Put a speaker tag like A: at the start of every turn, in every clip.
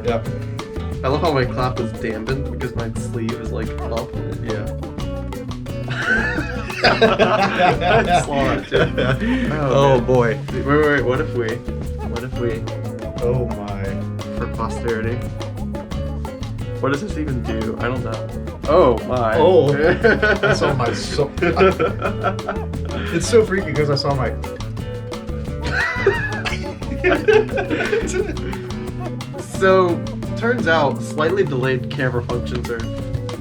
A: Yep.
B: I love how my clap was dampened because my sleeve is like up.
A: Yeah.
B: I saw that too.
A: Oh boy.
B: Wait. What if we?
A: Oh my.
B: For posterity. What does this even do? I don't know. Oh my.
A: Oh. I saw my It's so freaky because I saw my.
B: So, turns out slightly delayed camera functions are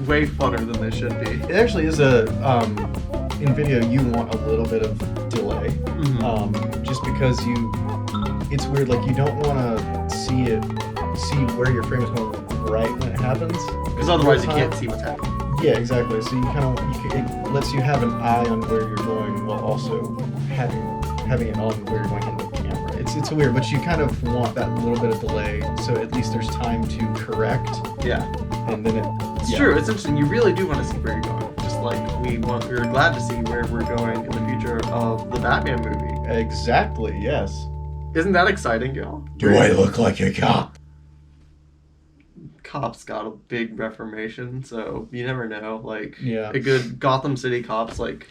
B: way funner than they should be.
A: It actually is in video you want a little bit of delay, just because it's weird, like you don't want to see where your frame is going right when it happens.
B: Because otherwise you can't see what's happening.
A: Yeah, exactly. So it lets you have an eye on where you're going while also having it on where you're going in the camera. It's weird, but you kind of want that little bit of delay, so at least there's time to correct.
B: Yeah.
A: And then
B: it's true. It's interesting. You really do want to see where you're going. Just like we're glad to see where we're going in the future of the Batman movie.
A: Exactly. Yes.
B: Isn't that exciting, y'all?
A: Do I look like a cop?
B: Cops got a big reformation, so you never know. Like,
A: yeah.
B: A good Gotham City cops, like,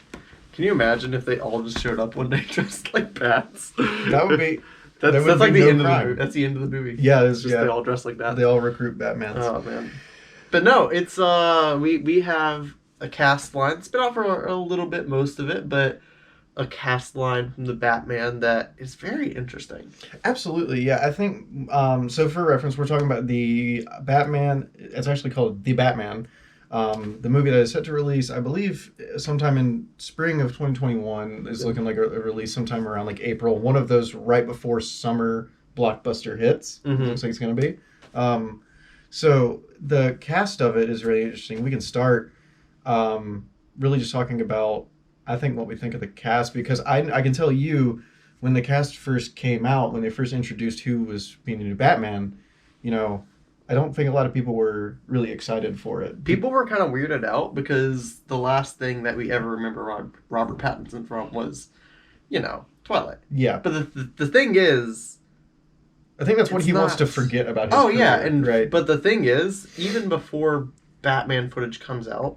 B: can you imagine if they all just showed up one day dressed like bats?
A: That would be...
B: That's like the end of the movie. That's the end of the movie.
A: Yeah, it's
B: just they all dress like bats.
A: They all recruit Batmans.
B: Oh, man. But no, it's, we have a cast line. It's been out for a little bit, most of it, but a cast line from the Batman that is very interesting.
A: Absolutely, yeah. I think, so for reference, we're talking about the Batman. It's actually called The Batman. The movie that is set to release, I believe, sometime in spring of 2021 is looking like a release sometime around like April. One of those right before summer blockbuster hits. Looks like it's going to be. So the cast of it is really interesting. We can start really just talking about, I think, what we think of the cast, because I can tell you when the cast first came out, when they first introduced who was being the new Batman, I don't think a lot of people were really excited for it.
B: People were kind of weirded out because the last thing that we ever remember Robert Pattinson from was, Twilight.
A: Yeah.
B: But the thing is...
A: I think that's what he wants to forget about his career,
B: yeah.
A: Right.
B: But the thing is, even before Batman footage comes out,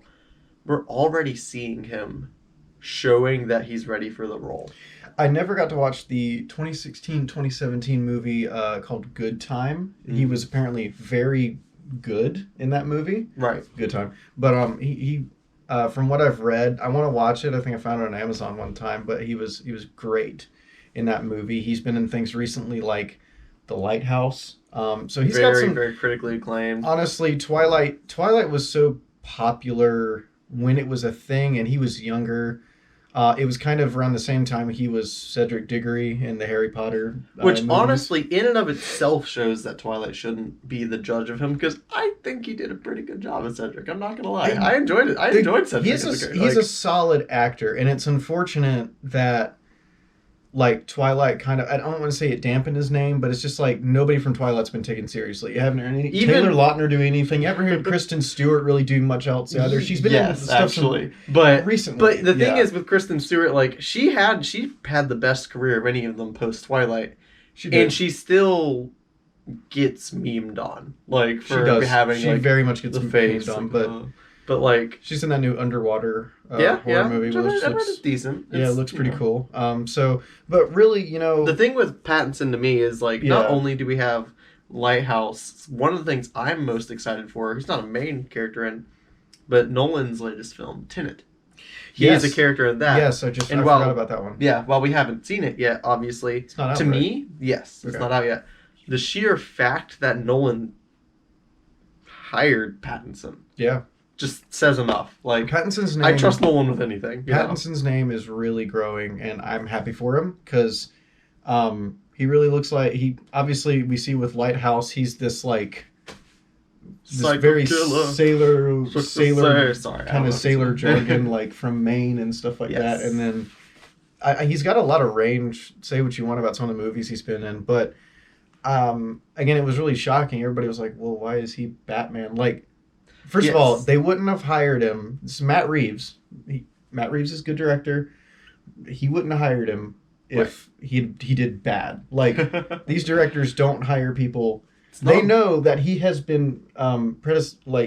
B: we're already seeing him showing that he's ready for the role.
A: I never got to watch the 2016-2017 movie called Good Time. He was apparently very good in that movie.
B: Right.
A: Good Time. But he from what I've read, I want to watch it. I think I found it on Amazon one time, but he was great in that movie. He's been in things recently like The Lighthouse. So he's got some
B: very critically acclaimed.
A: Honestly, Twilight was so popular when it was a thing and he was younger. It was kind of around the same time he was Cedric Diggory in the Harry Potter
B: Which,
A: movies.
B: honestly, in and of itself shows that Twilight shouldn't be the judge of him, because I think he did a pretty good job as Cedric. I'm not going to lie. I enjoyed it. I enjoyed Cedric.
A: He's a solid actor, and it's unfortunate that, like, Twilight kind of, I don't want to say it dampened his name, but it's just like nobody from Twilight's been taken seriously. You haven't heard Taylor Lautner do anything. You haven't heard Kristen Stewart really do much else either. She's been in stuff recently.
B: But the thing is with Kristen Stewart, like, she had the best career of any of them post Twilight.
A: She did.
B: And she still gets memed on, like, for having
A: she
B: like,
A: very much gets
B: the face
A: memed on,
B: but like,
A: she's in that new underwater horror movie, which looks
B: decent.
A: It looks pretty cool. But really,
B: the thing with Pattinson to me is like, not only do we have Lighthouse, one of the things I'm most excited for, he's not a main character in, but Nolan's latest film, Tenet. He is a character in that.
A: Yes, I forgot about that one.
B: Yeah, while we haven't seen it yet, obviously. It's
A: not out,
B: to me, yes, it's not out yet. The sheer fact that Nolan hired Pattinson.
A: Yeah.
B: Just says enough. Like,
A: Pattinson's name,
B: I trust Nolan with anything.
A: Pattinson's name is really growing, and I'm happy for him because he really looks like obviously we see with Lighthouse, he's this like this very sailor kind of sailor jargon like from Maine and stuff like that, and then he's got a lot of range. Say what you want about some of the movies he's been in, but again, it was really shocking. Everybody was like, "Well, why is he Batman?" Like. First of all, they wouldn't have hired him. This is Matt Reeves. Matt Reeves is a good director. He wouldn't have hired him if he did bad. Like, these directors don't hire people. They know that he has been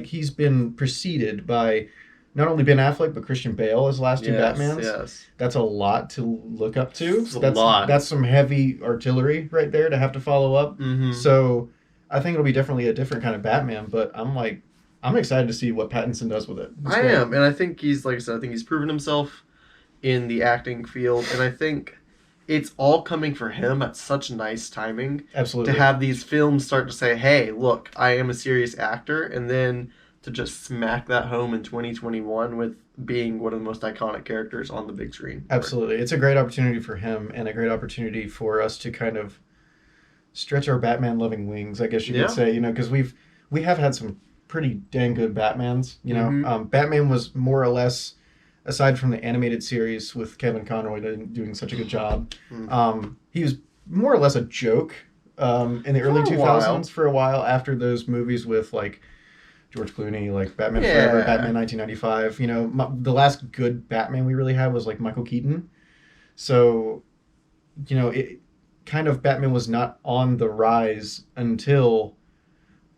A: he's been preceded by not only Ben Affleck but Christian Bale as last two Batmans.
B: Yes.
A: That's a lot to look up to.
B: That's a lot.
A: That's some heavy artillery right there to have to follow up.
B: Mm-hmm.
A: So I think it'll be definitely a different kind of Batman. But I'm excited to see what Pattinson does with it.
B: I am, and I think he's, like I said, I think he's proven himself in the acting field, and I think it's all coming for him at such nice timing.
A: Absolutely.
B: To have these films start to say, hey, look, I am a serious actor, and then to just smack that home in 2021 with being one of the most iconic characters on the big screen.
A: Absolutely. It's a great opportunity for him and a great opportunity for us to kind of stretch our Batman-loving wings, I guess you could say, because we have had some pretty dang good Batmans. Batman was more or less, aside from the animated series with Kevin Conroy doing such a good job, he was more or less a joke in the early 2000s for a while after those movies with like George Clooney, like Batman Forever, Batman 1995. The last good Batman we really had was like Michael Keaton. So, it kind of Batman was not on the rise until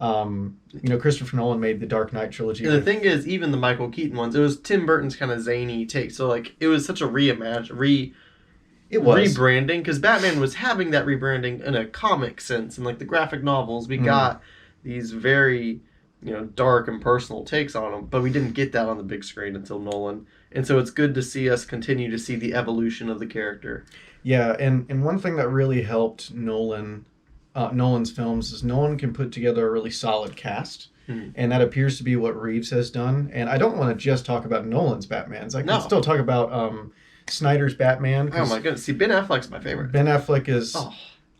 A: Christopher Nolan made the Dark Knight trilogy.
B: And the thing is, even the Michael Keaton ones, it was Tim Burton's kind of zany take. So, like, it was such a rebranding, because Batman was having that rebranding in a comic sense. And, like, the graphic novels, we got these very, dark and personal takes on them. But we didn't get that on the big screen until Nolan. And so it's good to see us continue to see the evolution of the character.
A: Yeah, and one thing that really helped Nolan's films is Nolan can put together a really solid cast, and that appears to be what Reeves has done. And I don't want to just talk about Nolan's Batmans. I can still talk about Snyder's Batman.
B: Oh my goodness! See, Ben Affleck's my favorite.
A: Ben Affleck is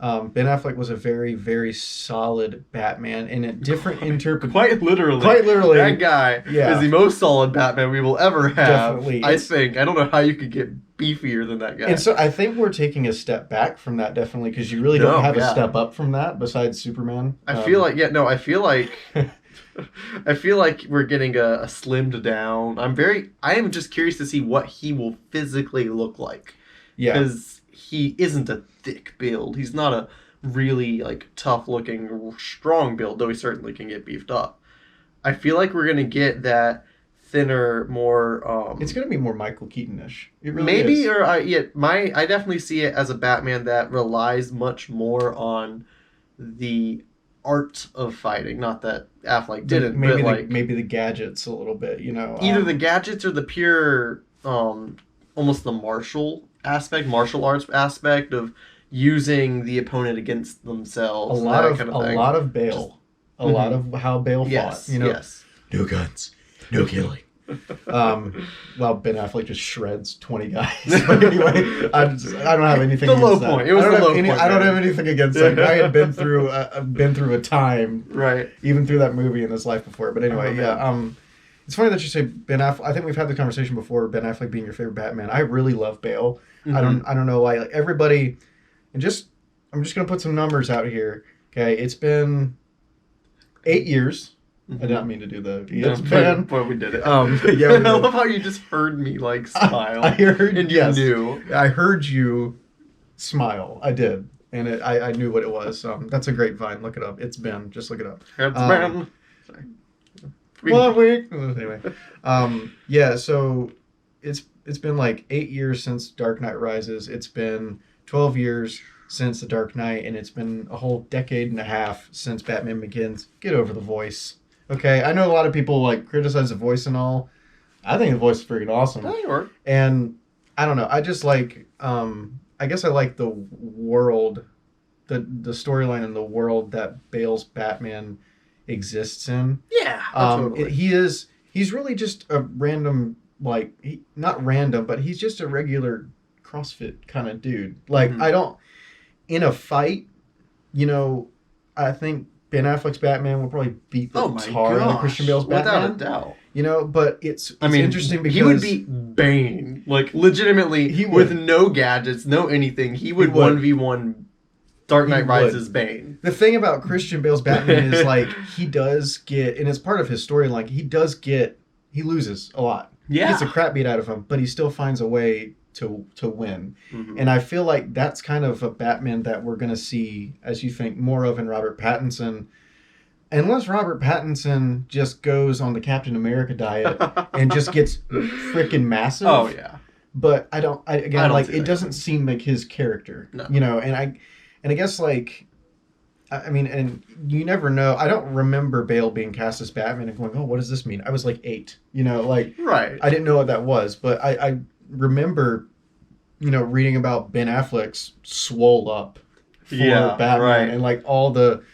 A: Ben Affleck was a very, very solid Batman in a different interpretation.
B: Quite literally, that guy is the most solid Batman we will ever have.
A: Definitely,
B: I think. I don't know how you could get beefier than that guy.
A: And so I think we're taking a step back from that, definitely, because you really don't have a step up from that besides Superman.
B: I feel like I feel like we're getting a slimmed down. I am just curious to see what he will physically look like. Yeah, because he isn't a thick build. He's not a really like tough looking strong build, though he certainly can get beefed up. I feel like we're gonna get that thinner, more
A: it's gonna be more Michael Keaton-ish. It really is.
B: I definitely see it as a Batman that relies much more on the art of fighting. Not that Affleck didn't,
A: maybe the gadgets a little bit,
B: either the gadgets or the pure almost the martial arts aspect of using the opponent against themselves.
A: A lot of Bale. A lot of how Bale fought.
B: Yes.
A: No guns. No killing. Well, Ben Affleck just shreds 20 guys. But anyway, I don't have anything against
B: low point. It was the low point.
A: I don't have anything against that. I had been through a time,
B: right?
A: Even through that movie in his life before. But anyway, it's funny that you say Ben Affleck. I think we've had the conversation before. Ben Affleck being your favorite Batman. I really love Bale. I don't know why. Like everybody, I'm just gonna put some numbers out here. Okay, it's been 8 years. I didn't mean to do the.
B: But we did it.
A: Yeah,
B: I love how you just heard me like smile.
A: I heard,
B: and you knew.
A: I heard you smile. I did, and I knew what it was. That's a great Vine. Look it up. It's Ben. Just look it up.
B: It's Ben. Sorry.
A: 1 week. Anyway, yeah. So it's been like 8 years since Dark Knight Rises. It's been 12 years since The Dark Knight, and it's been a whole decade and a half since Batman Begins. Get over the voice. Okay, I know a lot of people like criticize the voice and all. I think the voice is freaking awesome.
B: Oh, you are.
A: And I don't know. I just like. I guess I like the world, the storyline and the world that Bale's Batman exists in.
B: Yeah. Totally.
A: He's really just a random not random, but he's just a regular CrossFit kind of dude. Like I don't in a fight. I think Ben Affleck's Batman will probably beat the tar out of Christian Bale's Batman.
B: Without a doubt.
A: But it's interesting because...
B: he would beat Bane. Like, legitimately, with no gadgets, no anything. He would 1v1 Dark Knight Rises Bane.
A: The thing about Christian Bale's Batman is, like, he does get... And it's part of his storyline. He loses a lot. Yeah. He gets the crap beat out of him, but he still finds a way to win.
B: Mm-hmm.
A: And I feel like that's kind of a Batman that we're going to see, as you think, more of in Robert Pattinson. Unless Robert Pattinson just goes on the Captain America diet and just gets freaking massive.
B: Oh, yeah.
A: But I don't like, it doesn't
B: happening.
A: seem like his character.
B: No.
A: You know, and I guess, like, I mean, and you never know. I don't remember Bale being cast as Batman and going, oh, what does this mean? I was like 8, you know, like,
B: right.
A: I didn't know what that was. But I remember, you know, reading about Ben Affleck's swole up for Batman,
B: right.
A: and like all the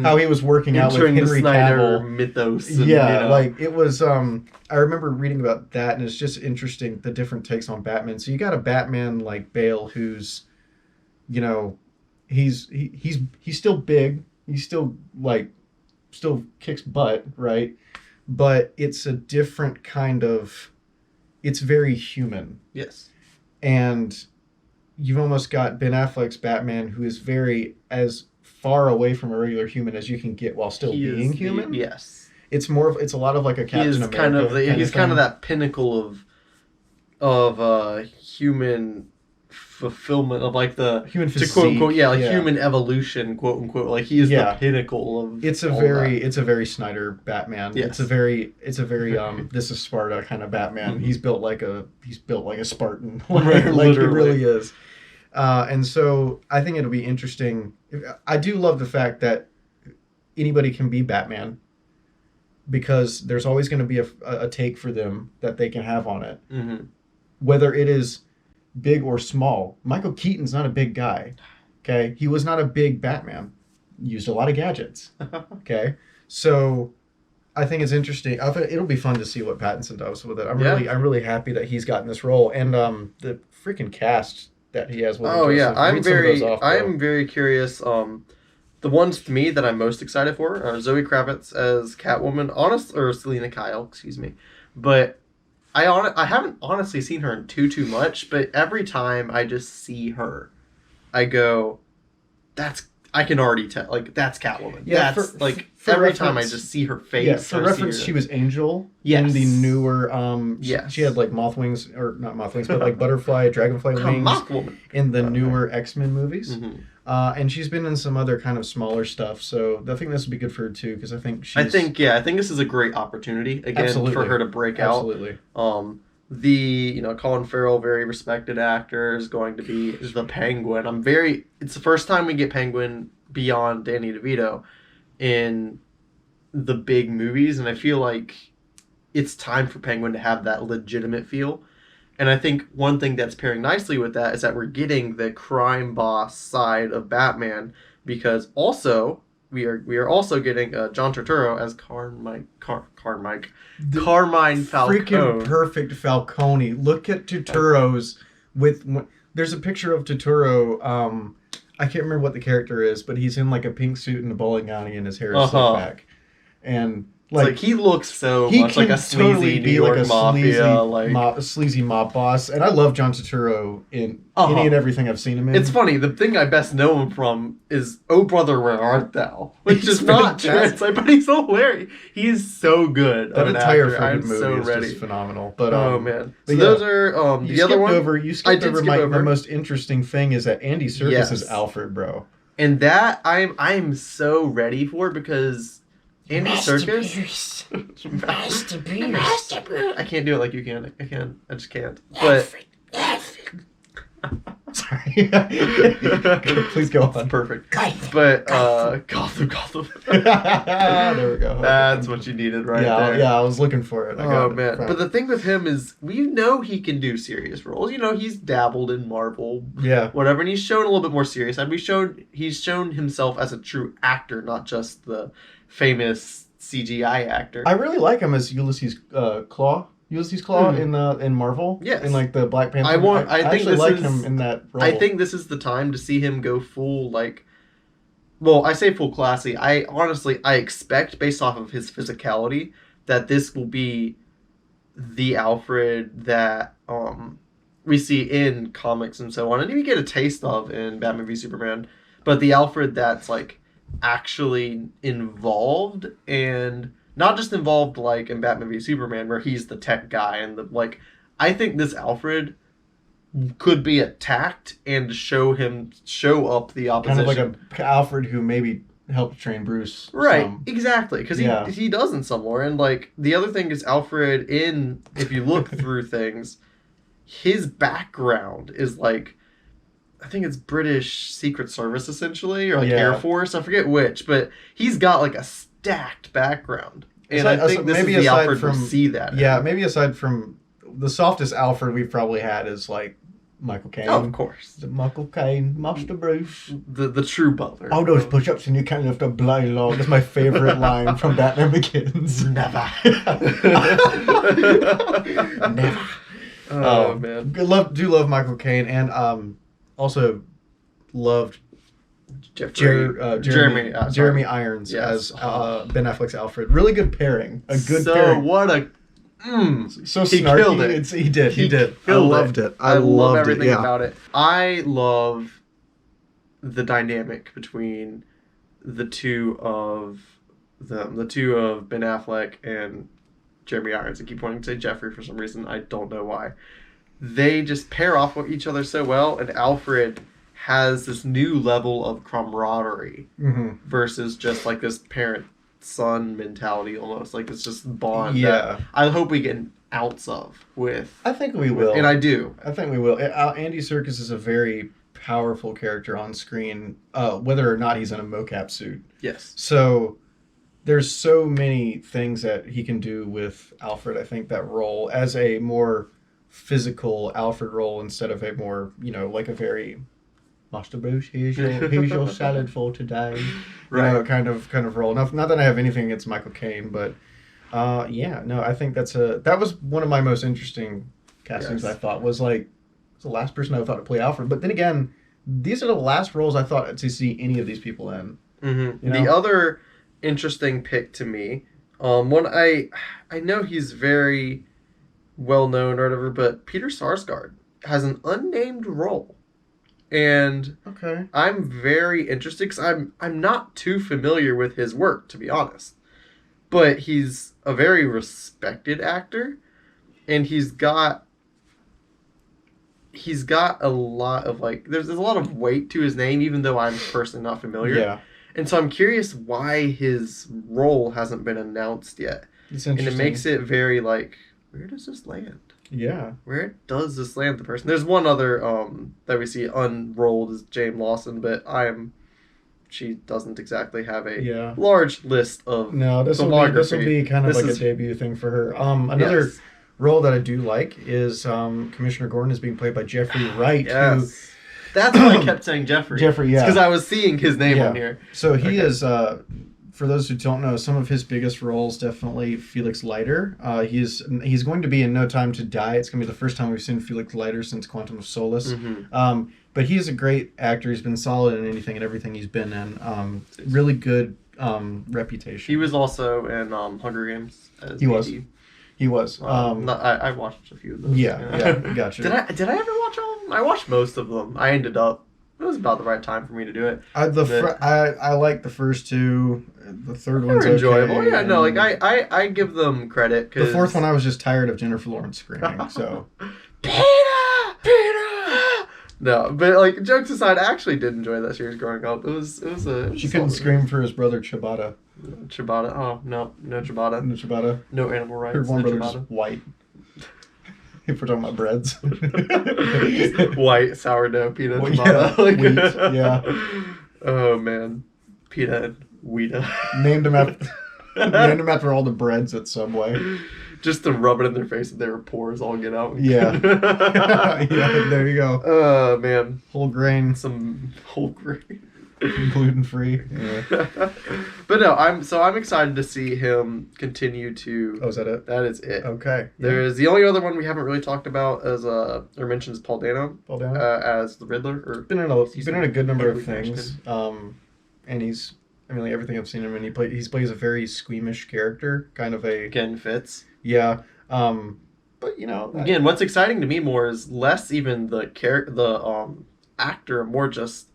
A: how he was working out with Henry
B: the Snyder
A: Cavill
B: mythos.
A: And, like it was. I remember reading about that, and it's just interesting the different takes on Batman. So you got a Batman like Bale, who's, you know, he's still big. He's still still kicks butt, right? But it's a different kind of. It's very human.
B: Yes.
A: And you've almost got Ben Affleck's Batman, who is very as far away from a regular human as you can get while still being human.
B: Yes.
A: It's a lot of like a Captain America.
B: He's kind of that pinnacle of human fulfillment, of like the
A: human physique,
B: to quote unquote, human evolution, quote unquote. Like he is the pinnacle of.
A: It's a very Snyder Batman.
B: Yes.
A: It's a very this is Sparta kind of Batman.
B: Mm-hmm.
A: He's built like a Spartan.
B: Right,
A: like he really is. And so I think it'll be interesting. I do love the fact that anybody can be Batman, because there's always going to be a take for them that they can have on it.
B: Mm-hmm.
A: Whether it is big or small. Michael Keaton's not a big guy. Okay? He was not a big Batman. Used a lot of gadgets. Okay? So I think it's interesting. It'll be fun to see what Pattinson does with it. I'm really happy that he's gotten this role, and the freaking cast that he has with him.
B: Oh yeah, I'm very curious. The ones to me that I'm most excited for are Zoe Kravitz as Catwoman, or Selena Kyle, excuse me. But I haven't honestly seen her in too much, but every time I just see her, I go, I can already tell, like, that's Catwoman.
A: Yeah,
B: that's
A: for
B: every
A: reference,
B: time I just see her face.
A: Yeah, for reference, she was Angel in the newer. She had like moth wings, or not moth wings, but like butterfly, dragonfly wings in the newer X-Men movies.
B: Mm-hmm.
A: And she's been in some other kind of smaller stuff, so I think this would be good for her too, because I think
B: I think this is a great opportunity again for her to break out.
A: Absolutely.
B: Colin Farrell, very respected actor, is going to be the Penguin. It's the first time we get Penguin beyond Danny DeVito in the big movies, and I feel like it's time for Penguin to have that legitimate feel. And I think one thing that's pairing nicely with that is that we're getting the crime boss side of Batman, because also we are also getting John Turturro as Carmine Falcone.
A: Freaking perfect Falcone. Look at Turturro's there's a picture of Turturro. I can't remember what the character is, but he's in like a pink suit and a bowling alley, and his hair is slicked back. And like
B: he looks so much like a sleazy New York mafia,
A: sleazy mob boss. And I love John Turturro in any and everything I've seen him in.
B: It's funny. The thing I best know him from is "Oh Brother, Where Art Thou," which is not translated, but he's hilarious. He is so good.
A: That entire freaking movie is just phenomenal. But
B: man, so those are the other one.
A: You skipped over my most interesting thing is that Andy Serkis is Alfred, bro.
B: And that I'm so ready for, because Andy Serkis. I can't do it like you can. I just can't. But sorry. Please go on. Perfect. But Gotham.
A: There we go.
B: That's what you needed there.
A: Yeah, I was looking for it.
B: Man. But the thing with him is, we know he can do serious roles. He's dabbled in Marvel.
A: Yeah.
B: Whatever, and he's shown a little bit more serious. And he's shown himself as a true actor, not just the famous CGI actor.
A: I really like him as Ulysses Claw. In Marvel.
B: Yes.
A: In like the Black Panther.
B: I actually like
A: him in that role.
B: I think this is the time to see him go full, I say full classy. I expect, based off of his physicality, that this will be the Alfred that we see in comics and so on, and you get a taste of in Batman v Superman, but the Alfred that's actually involved, and not just involved like in Batman v Superman, where he's the tech guy and I think this Alfred could be attacked and show up the opposition.
A: Kind of like a Alfred who maybe helped train Bruce.
B: Right, exactly, because
A: Yeah.
B: he does in some lore. And like the other thing is Alfred if you look through things, his background is like, I think it's British Secret Service essentially, or like Air Force, I forget which, but he's got like a stacked background. And I think this
A: maybe
B: is the
A: aside
B: Alfred
A: from
B: we'll see that.
A: Yeah, maybe aside from the softest Alfred we've probably had is like Michael Caine.
B: Oh, of course.
A: Michael Caine, Master Bruce.
B: The true butler.
A: All those push-ups and you can't lift a bloody log. That's my favorite line from Batman Begins.
B: Never.
A: Never.
B: Oh, man.
A: Do love Michael Caine, and also loved Jeremy Irons as Ben Affleck's Alfred. Really good pairing. A good pairing.
B: What a...
A: so
B: he
A: snarky.
B: killed it.
A: He did. I loved it.
B: I love everything about it. I love the dynamic between the two of Ben Affleck and Jeremy Irons. I keep wanting to say Jeffrey for some reason. I don't know why. They just pair off with each other so well, and Alfred has this new level of camaraderie versus just like this parent-son mentality almost. Like it's just bond that I hope we get an ounce of with.
A: I think we will.
B: And I do.
A: I think we will. Andy Serkis is a very powerful character on screen, whether or not he's in a mocap suit.
B: Yes.
A: So there's so many things that he can do with Alfred. I think that role as a more physical Alfred role instead of a more, like a very Master Bruce, here's your salad for today. Right. Kind of role. Not that I have anything against Michael Caine, but I think that was one of my most interesting castings. I thought was like the last person I thought to play Alfred. But then again, these are the last roles I thought to see any of these people in.
B: The other interesting pick to me, one I know he's very well known or whatever, but Peter Sarsgaard has an unnamed role. And I'm very interested because I'm not too familiar with his work, to be honest. But he's a very respected actor, and he's got a lot of there's a lot of weight to his name, even though I'm personally not familiar.
A: Yeah.
B: And so I'm curious why his role hasn't been announced yet.
A: It's interesting.
B: And it makes it very where does this land?
A: Yeah.
B: Where does this land the person? There's one other that we see unrolled is Jane Lawson, but she doesn't exactly have a large list of
A: this will be kind of a debut thing for her. Another role that I do like is Commissioner Gordon is being played by Jeffrey Wright.
B: Yes. That's why I kept saying Jeffrey.
A: Jeffrey, yeah.
B: Because I was seeing his name on here.
A: So he is, for those who don't know, some of his biggest roles definitely Felix Leiter. He's going to be in No Time to Die. It's going to be the first time we've seen Felix Leiter since Quantum of Solace. But he's a great actor. He's been solid in anything and everything he's been in. Really good reputation.
B: He was also in Hunger Games.
A: He was.
B: I watched a few of those.
A: Yeah, gotcha.
B: Did I ever watch all of them? I watched most of them. It was about the right time for me to do it.
A: I like the first two. The third one's
B: enjoyable.
A: Okay.
B: Yeah, no, I give them credit.
A: The fourth one I was just tired of Jennifer Lawrence screaming. So
B: Peter. No, but jokes aside, I actually did enjoy that series growing up. It was
A: she couldn't scream for his brother Ciabatta.
B: Ciabatta. Oh no Ciabatta.
A: No Ciabatta.
B: No animal rights.
A: Her one brother's white. If we're talking about breads.
B: White sourdough peanut ciabatta.
A: Wheat, yeah.
B: Oh man, pita and wheata.
A: Named him after all the breads at Subway.
B: Just to rub it in their face and their pores all get out.
A: Yeah. Yeah, there you go.
B: Oh man.
A: Whole grain.
B: Some whole grain.
A: Gluten free. Yeah.
B: But no, I'm excited to see him continue to.
A: Oh, is that it?
B: That is it.
A: Okay.
B: There is the only other one we haven't really talked about as or mentions Paul Dano. As the Riddler.
A: Been in a good number of things. And he's everything I've seen him in, he plays a very squeamish character, kind of a
B: again fits.
A: Yeah. But
B: again, what's exciting to me more is less even the actor, more just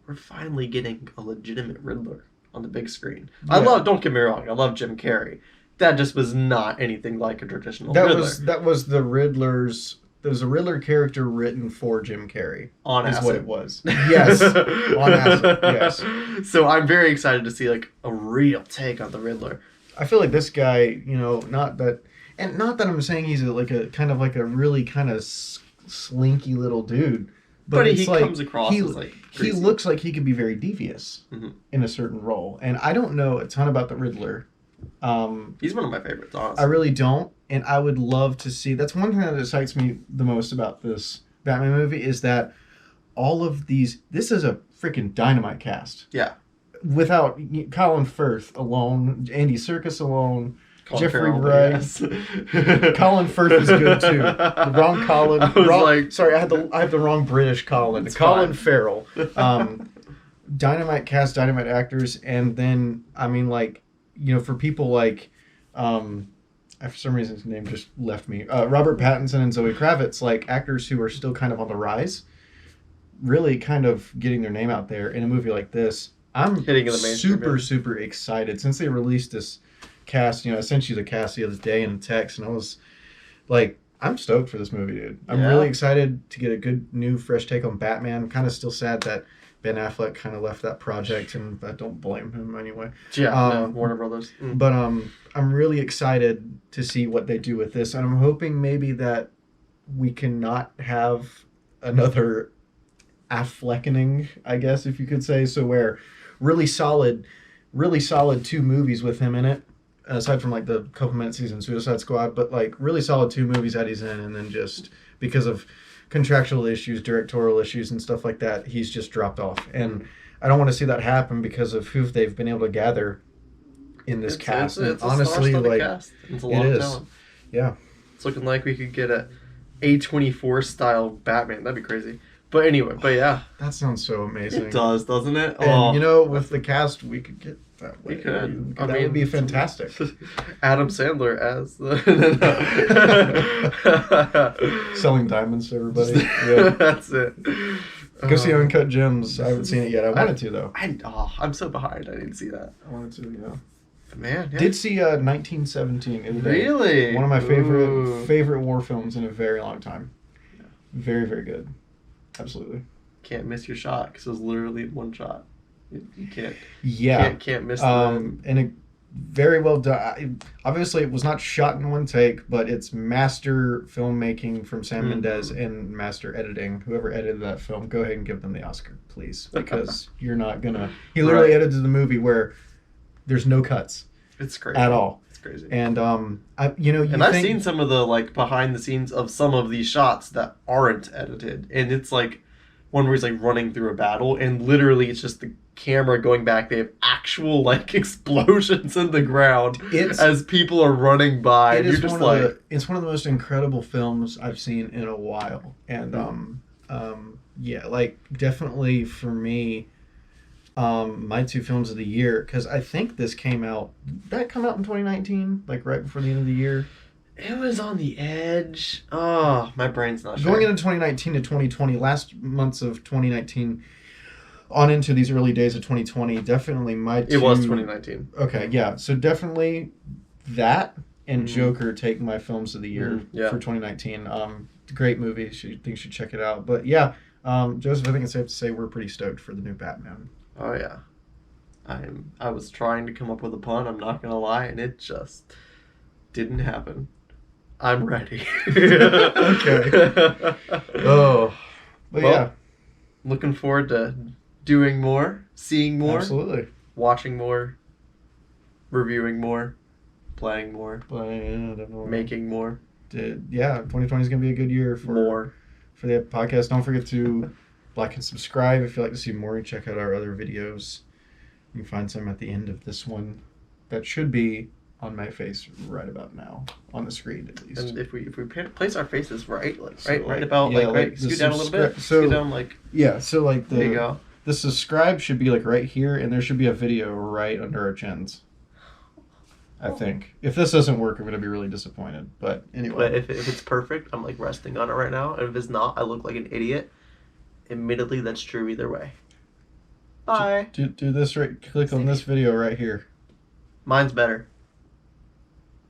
B: we're finally getting a legitimate Riddler on the big screen. Yeah. Don't get me wrong, I love Jim Carrey. That just was not anything like a traditional Riddler.
A: That was the Riddler's was a Riddler character written for Jim Carrey.
B: On
A: is
B: acid.
A: what it was. Yes, on acid. Yes.
B: So I'm very excited to see like a real take on the Riddler.
A: I feel like this guy, not that I'm saying he's like a kind of like a really kind of slinky little dude, but
B: he comes across as like
A: he looks like he could be very devious in a certain role, and I don't know a ton about the Riddler.
B: He's one of my favorites, honestly.
A: I really don't, and I would love to see. That's one thing that excites me the most about this Batman movie is that all of these. This is a freaking dynamite cast.
B: Yeah.
A: Without Colin Firth alone, Andy Serkis alone, Jeffrey
B: Farrell,
A: Wright,
B: yes.
A: Colin Firth is good too. The wrong Colin. Sorry, I have the wrong British Colin. Colin Farrell. Dynamite cast, dynamite actors, and then for people like, for some reason his name just left me. Robert Pattinson and Zoe Kravitz, like actors who are still kind of on the rise, really kind of getting their name out there in a movie like this. I'm super excited since they released this cast. I sent you the cast the other day in a text, and I was like, I'm stoked for this movie, dude. I'm really excited to get a good new fresh take on Batman. I'm kind of still sad that Ben Affleck kind of left that project, and I don't blame him anyway.
B: Yeah, Warner Brothers.
A: But I'm really excited to see what they do with this, and I'm hoping maybe that we cannot have another Affleckening, I guess, if you could say so, where really solid 2 movies with him in it, aside from like the couple minutes he's in Suicide Squad, but like really solid 2 movies that he's in, and then just because of contractual issues, directorial issues and stuff like that, he's just dropped off. And I don't want to see that happen because of who they've been able to gather in this cast.
B: It's
A: honestly,
B: like cast. It's a lot of talent.
A: Yeah.
B: It's looking like we could get a A24 style Batman. That'd be crazy. But anyway, yeah.
A: That sounds so amazing.
B: It does, doesn't it?
A: And with the cast, we could get that way.
B: We could.
A: That would be fantastic.
B: Adam Sandler as the
A: selling diamonds to everybody. Yeah.
B: That's it.
A: Go see Uncut Gems. I haven't seen it yet. I wanted to though.
B: I'm so behind. I didn't see that.
A: I wanted to. Yeah.
B: Man, yeah.
A: Did see 1917.
B: Really?
A: One of my favorite war films in a very long time. Yeah. Very, very good. Absolutely.
B: Can't miss your shot because it was literally one shot. You can't.
A: Yeah.
B: Can't miss the
A: and it very well done. Obviously, it was not shot in one take, but it's master filmmaking from Sam Mendes and master editing. Whoever edited that film, go ahead and give them the Oscar, please, because you're not gonna. He literally edited the movie where there's no cuts.
B: It's crazy
A: at all.
B: It's crazy.
A: And I've
B: seen some of the like behind the scenes of some of these shots that aren't edited, and it's like one where he's like running through a battle, and literally it's just the camera going back. They have actual like explosions in the ground as people are running by.
A: It's one of the most incredible films I've seen in a while, and definitely for me. My 2 films of the year, because I think this came out. Did that come out in 2019? Like right before the end of the year?
B: It was on the edge. Oh, my brain's not sure.
A: Going into 2019 to 2020, last months of 2019, on into these early days of 2020, definitely my 2...
B: It was 2019.
A: Okay, yeah. So definitely that and Joker take my films of the year for 2019. Great movie. I think you should check it out. But yeah, Joseph, I think it's safe to say we're pretty stoked for the new Batman.
B: Oh yeah, I was trying to come up with a pun. I'm not gonna lie, and it just didn't happen. I'm ready.
A: Okay. Yeah.
B: Looking forward to doing more, seeing more,
A: absolutely,
B: watching more, reviewing more, playing more, making more.
A: 2020 is gonna be a good year for the podcast. Don't forget to like and subscribe if you'd like to see more. Check out our other videos. You can find some at the end of this one. That should be on my face right about now, on the screen at least.
B: And if we place our faces right, scoot down a little bit.
A: Scoot
B: down like
A: there you go. The subscribe should be like right here, and there should be a video right under our chins. I think. If this doesn't work, I'm going to be really disappointed. But anyway.
B: But if it's perfect, I'm like resting on it right now. And if it's not, I look like an idiot. Admittedly, that's true either way. Bye.
A: Do this right. Click on this video right here.
B: Mine's better.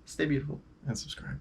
B: Stay beautiful.
A: And subscribe.